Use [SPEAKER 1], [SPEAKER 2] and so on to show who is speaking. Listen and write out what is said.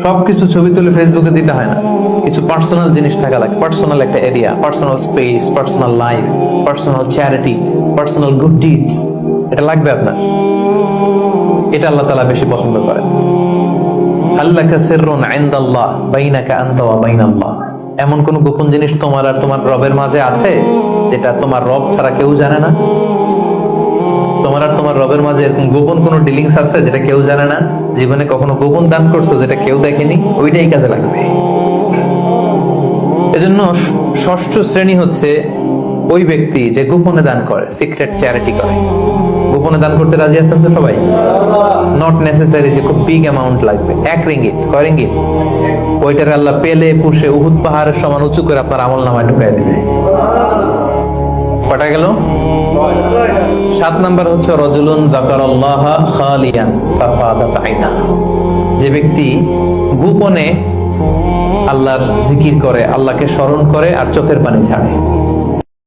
[SPEAKER 1] সবকিছু ছবি তুলে ফেসবুকে দিতে হয় না, কিছু পার্সোনাল জিনিস থাকা লাগে, পার্সোনাল একটা area, personal space, personal life, personal charity, personal good deeds, এটা লাগবে আপনার। এটা আল্লাহ তাআলা বেশি পছন্দ করেন। আল্লাকা সিররুন ইনদাল্লাহ বাইনাকা আনতা ওয়া বাইনাল্লাহ, এমন কোন গোপন জিনিস তোমার আর তোমার রবের মাঝে আছে যেটা তোমার রব ছাড়া কেউ জানে না? তোমার আর তোমার রবের মাঝে এরকম গোপন কোন ডিলিংস আছে যেটা কেউ জানে না? জীবনে কখনো গোপন দান করছো যেটা কেউ দেখেনি? ওইটাই কাজে লাগবে। এজন্য ষষ্ঠ শ্রেণী হচ্ছে ওই ব্যক্তি যে গোপনে দান করে, সিক্রেট চ্যারিটি করে। গোপনে দান করতে রাজি আছেন তো সবাই? নট নেসেসারি যে খুব বিগ অ্যামাউন্ট লাগবে, 1 রিঙ্গিট, কয় রিঙ্গিট, ওইটার আল্লাহ পেলে পুষে উহুদ পাহাড়ের সমান উঁচু করে আপনার আমল নামায় ঢুকাই দিবে। কটা গেল? 7 নাম্বার হচ্ছে রাজুলুন যাকারাল্লাহ খালিয়ান ফাফাদাত আইনা, যে ব্যক্তি গোপনে আল্লাহর জিকির করে, আল্লাহকে স্মরণ করে আর চোখের পানি ছাড়ে।